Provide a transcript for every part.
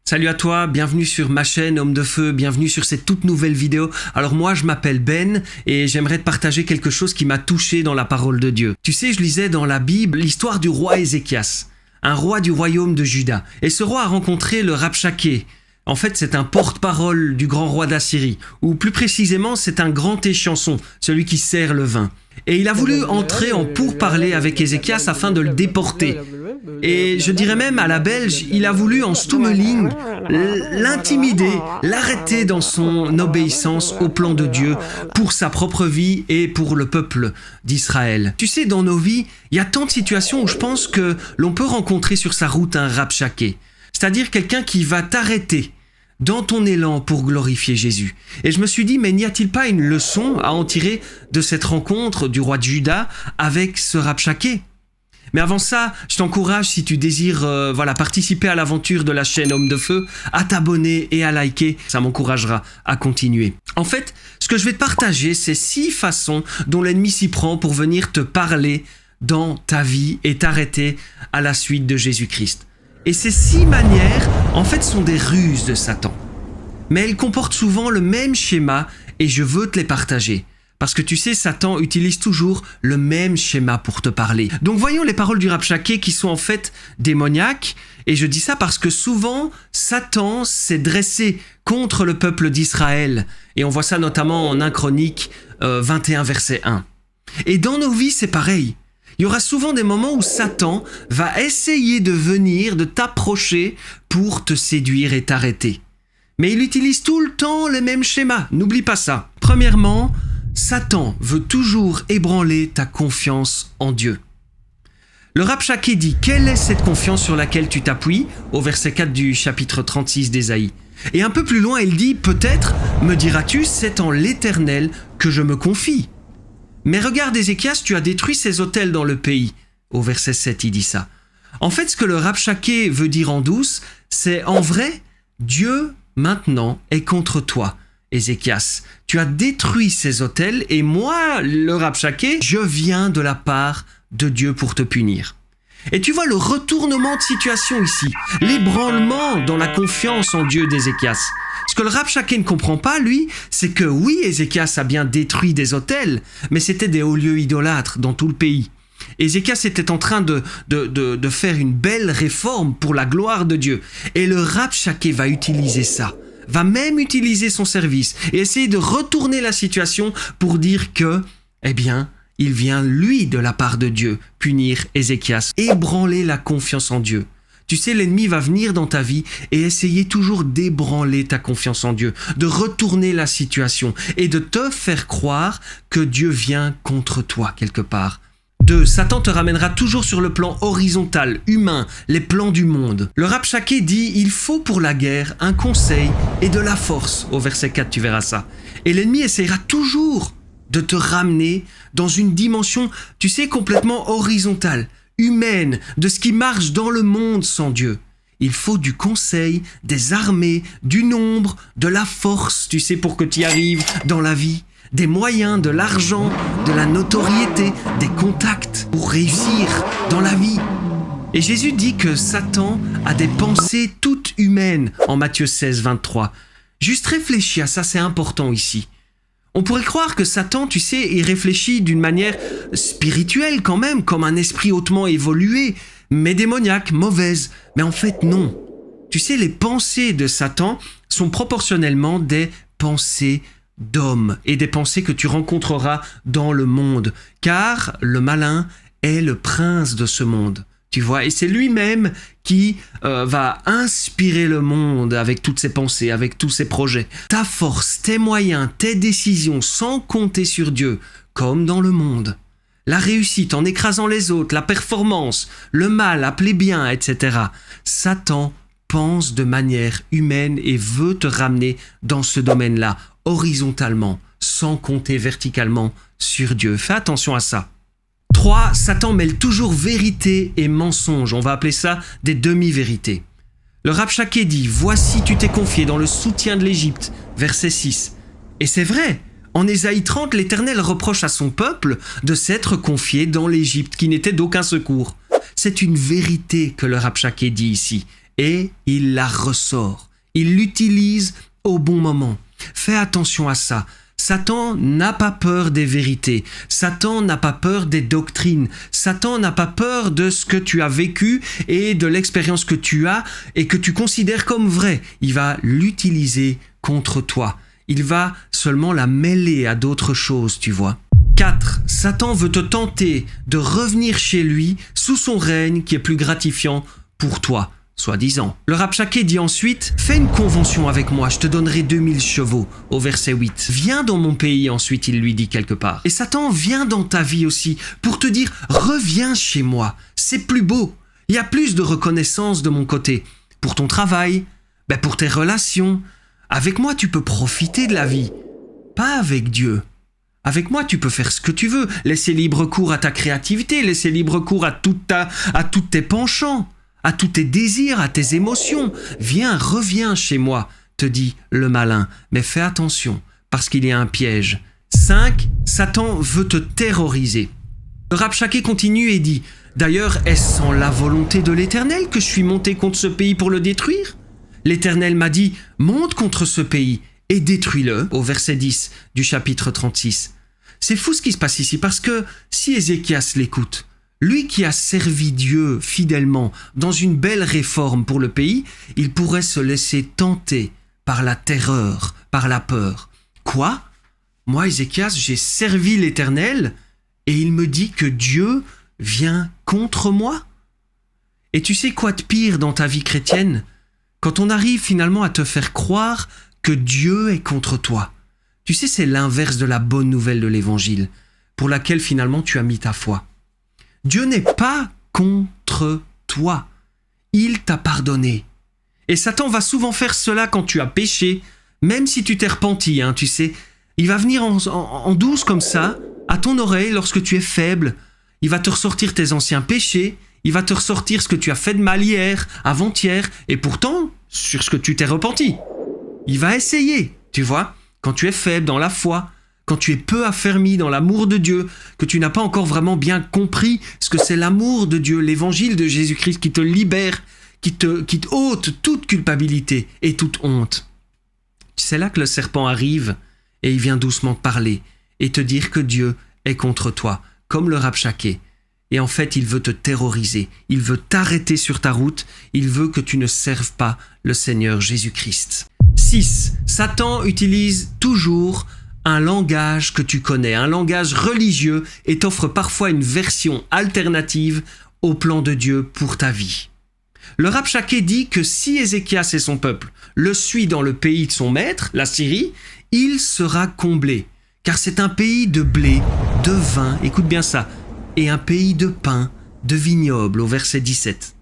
Salut à toi, bienvenue sur ma chaîne Homme de Feu, bienvenue sur cette toute nouvelle vidéo. Alors moi je m'appelle Ben et j'aimerais te partager quelque chose qui m'a touché dans la parole de Dieu. Tu sais, je lisais dans la Bible l'histoire du roi Ézéchias, un roi du royaume de Juda. Et ce roi a rencontré le Rabshakeh. En fait, c'est un porte-parole du grand roi d'Assyrie, ou plus précisément, c'est un grand échanson, celui qui sert le vin. Et il a voulu entrer en pourparlers avec Ézéchias afin de le déporter. Et je dirais même à la belge, il a voulu en stummeling l'intimider, l'arrêter dans son obéissance au plan de Dieu pour sa propre vie et pour le peuple d'Israël. Tu sais, dans nos vies, il y a tant de situations où je pense que l'on peut rencontrer sur sa route un Rabshakeh, c'est-à-dire quelqu'un qui va t'arrêter dans ton élan pour glorifier Jésus. Et je me suis dit, mais n'y a-t-il pas une leçon à en tirer de cette rencontre du roi de Juda avec ce Rabshakeh ? Mais avant ça, je t'encourage, si tu désires participer à l'aventure de la chaîne Homme de Feu, à t'abonner et à liker. Ça m'encouragera à continuer. En fait, ce que je vais te partager, c'est 6 façons dont l'ennemi s'y prend pour venir te parler dans ta vie et t'arrêter à la suite de Jésus-Christ. Et ces 6 manières, en fait, sont des ruses de Satan. Mais elles comportent souvent le même schéma et je veux te les partager. Parce que tu sais, Satan utilise toujours le même schéma pour te parler. Donc voyons les paroles du Rabshakeh qui sont en fait démoniaques. Et je dis ça parce que souvent, Satan s'est dressé contre le peuple d'Israël. Et on voit ça notamment en 1 Chroniques 21, verset 1. Et dans nos vies, c'est pareil. Il y aura souvent des moments où Satan va essayer de venir, de t'approcher pour te séduire et t'arrêter. Mais il utilise tout le temps les mêmes schémas, n'oublie pas ça. Premièrement, Satan veut toujours ébranler ta confiance en Dieu. Le Rabshakeh dit « Quelle est cette confiance sur laquelle tu t'appuies ?» au verset 4 du chapitre 36 d'Ésaïe. Et un peu plus loin, il dit « Peut-être, me diras-tu, c'est en l'Éternel que je me confie. » Mais regarde Ézéchias, tu as détruit ces autels dans le pays. Au verset 7, il dit ça. En fait, ce que le Rabshakeh veut dire en douce, c'est en vrai, Dieu maintenant est contre toi, Ézéchias. Tu as détruit ces autels et moi, le Rabshakeh, je viens de la part de Dieu pour te punir. Et tu vois le retournement de situation ici, l'ébranlement dans la confiance en Dieu d'Ézéchias. Ce que le Rabshakeh ne comprend pas, lui, c'est que oui, Ézéchias a bien détruit des autels, mais c'était des hauts lieux idolâtres dans tout le pays. Ézéchias était en train de faire une belle réforme pour la gloire de Dieu. Et le Rabshakeh va utiliser ça, va même utiliser son service et essayer de retourner la situation pour dire que, il vient, lui, de la part de Dieu, punir Ézéchias, ébranler la confiance en Dieu. Tu sais, l'ennemi va venir dans ta vie et essayer toujours d'ébranler ta confiance en Dieu, de retourner la situation et de te faire croire que Dieu vient contre toi quelque part. 2. Satan te ramènera toujours sur le plan horizontal, humain, les plans du monde. Le Rabshakeh dit « Il faut pour la guerre un conseil et de la force ». Au verset 4, tu verras ça. Et l'ennemi essaiera toujours de te ramener dans une dimension, tu sais, complètement horizontale, humaine, de ce qui marche dans le monde sans Dieu. Il faut du conseil, des armées, du nombre, de la force, tu sais, pour que tu y arrives dans la vie, des moyens, de l'argent, de la notoriété, des contacts pour réussir dans la vie. Et Jésus dit que Satan a des pensées toutes humaines en Matthieu 16, 23. Juste réfléchis à ça, c'est important ici. On pourrait croire que Satan, tu sais, il réfléchit d'une manière spirituelle quand même, comme un esprit hautement évolué, mais démoniaque, mauvaise. Mais en fait, non. Tu sais, les pensées de Satan sont proportionnellement des pensées d'hommes et des pensées que tu rencontreras dans le monde. Car le malin est le prince de ce monde. Tu vois, et c'est lui-même qui va inspirer le monde avec toutes ses pensées, avec tous ses projets. Ta force, tes moyens, tes décisions, sans compter sur Dieu, comme dans le monde. La réussite en écrasant les autres, la performance, le mal appelé bien, etc. Satan pense de manière humaine et veut te ramener dans ce domaine-là, horizontalement, sans compter verticalement sur Dieu. Fais attention à ça. 3. Satan mêle toujours vérité et mensonge. On va appeler ça des demi-vérités. Le Rabshakeh dit « Voici, tu t'es confié dans le soutien de l'Égypte » verset 6. Et c'est vrai, en Ésaïe 30, l'Éternel reproche à son peuple de s'être confié dans l'Égypte qui n'était d'aucun secours. C'est une vérité que le Rabshakeh dit ici. et il la ressort. Il l'utilise au bon moment. Fais attention à ça. Satan n'a pas peur des vérités. Satan n'a pas peur des doctrines. Satan n'a pas peur de ce que tu as vécu et de l'expérience que tu as et que tu considères comme vraie. Il va l'utiliser contre toi. Il va seulement la mêler à d'autres choses, tu vois. 4. Satan veut te tenter de revenir chez lui sous son règne qui est plus gratifiant pour toi, soi-disant. Le Rabshakeh dit ensuite « Fais une convention avec moi, je te donnerai 2000 chevaux » au verset 8. « Viens dans mon pays » ensuite il lui dit quelque part. Et Satan vient dans ta vie aussi pour te dire « Reviens chez moi, c'est plus beau, il y a plus de reconnaissance de mon côté. Pour ton travail, pour tes relations. Avec moi tu peux profiter de la vie, pas avec Dieu. Avec moi, tu peux faire ce que tu veux, laisser libre cours à ta créativité, laisser libre cours à tous tes penchants, à tous tes désirs, à tes émotions. Viens, reviens chez moi, te dit le malin. Mais fais attention, parce qu'il y a un piège. 5. Satan veut te terroriser. Le Rabshakeh continue et dit « D'ailleurs, est-ce sans la volonté de l'Éternel que je suis monté contre ce pays pour le détruire ? L'Éternel m'a dit « Monte contre ce pays et détruis-le » au verset 10 du chapitre 36. C'est fou ce qui se passe ici, parce que si Ézéchias l'écoute, lui qui a servi Dieu fidèlement dans une belle réforme pour le pays, il pourrait se laisser tenter par la terreur, par la peur. Quoi ? Moi, Ézéchias, j'ai servi l'Éternel et il me dit que Dieu vient contre moi ? Et tu sais quoi de pire dans ta vie chrétienne ? Quand on arrive finalement à te faire croire que Dieu est contre toi. Tu sais, c'est l'inverse de la bonne nouvelle de l'Évangile, pour laquelle finalement tu as mis ta foi. Dieu n'est pas contre toi. Il t'a pardonné. Et Satan va souvent faire cela quand tu as péché, même si tu t'es repenti, tu sais. Il va venir en douce comme ça, à ton oreille lorsque tu es faible. Il va te ressortir tes anciens péchés, il va te ressortir ce que tu as fait de mal hier, avant-hier, et pourtant, sur ce que tu t'es repenti. Il va essayer, tu vois. Quand tu es faible dans la foi, quand tu es peu affermi dans l'amour de Dieu, que tu n'as pas encore vraiment bien compris ce que c'est l'amour de Dieu, l'évangile de Jésus-Christ qui te libère, qui te ôte toute culpabilité et toute honte. C'est là que le serpent arrive et il vient doucement te parler et te dire que Dieu est contre toi, comme le Rabshakeh. Et en fait, il veut te terroriser, il veut t'arrêter sur ta route, il veut que tu ne serves pas le Seigneur Jésus-Christ. 6. Satan utilise toujours un langage que tu connais, un langage religieux, et t'offre parfois une version alternative au plan de Dieu pour ta vie. Le Rabshakeh dit que si Ézéchias et son peuple le suivent dans le pays de son maître, la Syrie, il sera comblé, car c'est un pays de blé, de vin, écoute bien ça, et un pays de pain, de vignoble, au verset 17.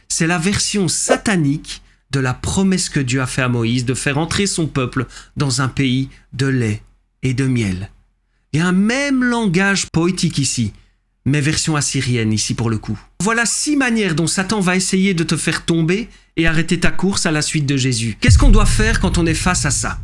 C'est la version satanique de la promesse que Dieu a fait à Moïse de faire entrer son peuple dans un pays de lait et de miel. Il y a un même langage poétique ici, mais version assyrienne ici pour le coup. Voilà 6 manières dont Satan va essayer de te faire tomber et arrêter ta course à la suite de Jésus. Qu'est-ce qu'on doit faire quand on est face à ça ?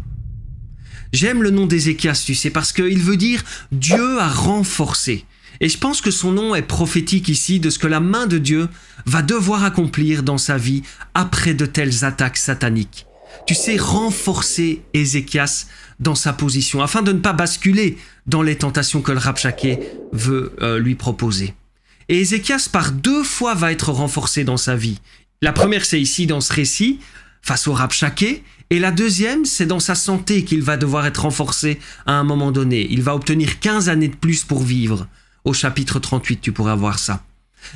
J'aime le nom d'Ézéchias, tu sais, parce qu'il veut dire « Dieu a renforcé ». Et je pense que son nom est prophétique ici de ce que la main de Dieu va devoir accomplir dans sa vie après de telles attaques sataniques. Tu sais, renforcer Ézéchias dans sa position afin de ne pas basculer dans les tentations que le Rabshakeh veut lui proposer. Et Ézéchias par 2 fois va être renforcé dans sa vie. La première, c'est ici dans ce récit, face au Rabshakeh, et la deuxième, c'est dans sa santé qu'il va devoir être renforcé à un moment donné. Il va obtenir 15 années de plus pour vivre. Au chapitre 38, tu pourras voir ça.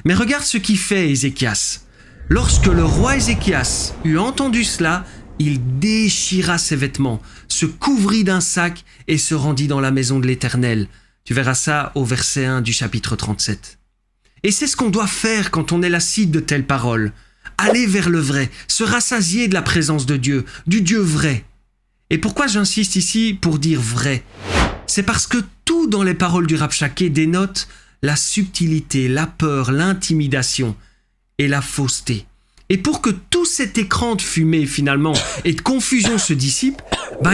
Mais regarde ce qu'il fait Ézéchias. Lorsque le roi Ézéchias eut entendu cela, il déchira ses vêtements, se couvrit d'un sac et se rendit dans la maison de l'Éternel. Tu verras ça au verset 1 du chapitre 37. Et c'est ce qu'on doit faire quand on est la cible de telles paroles. Aller vers le vrai, se rassasier de la présence de Dieu, du Dieu vrai. Et pourquoi j'insiste ici pour dire vrai ? C'est parce que tout dans les paroles du Rabshakeh dénote la subtilité, la peur, l'intimidation et la fausseté. Et pour que tout cet écran de fumée finalement et de confusion se dissipe,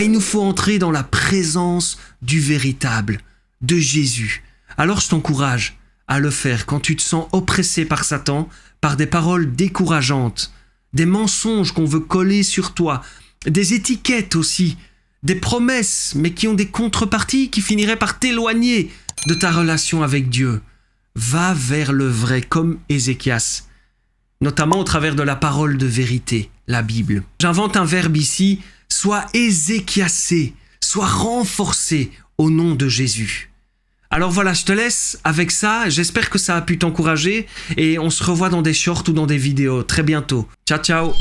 il nous faut entrer dans la présence du véritable, de Jésus. Alors je t'encourage à le faire quand tu te sens oppressé par Satan, par des paroles décourageantes, des mensonges qu'on veut coller sur toi, des étiquettes aussi, des promesses, mais qui ont des contreparties qui finiraient par t'éloigner de ta relation avec Dieu. Va vers le vrai, comme Ézéchias, notamment au travers de la parole de vérité, la Bible. J'invente un verbe ici, sois ézéchiasé, sois renforcé au nom de Jésus. Alors voilà, je te laisse avec ça, j'espère que ça a pu t'encourager et on se revoit dans des shorts ou dans des vidéos très bientôt. Ciao ciao.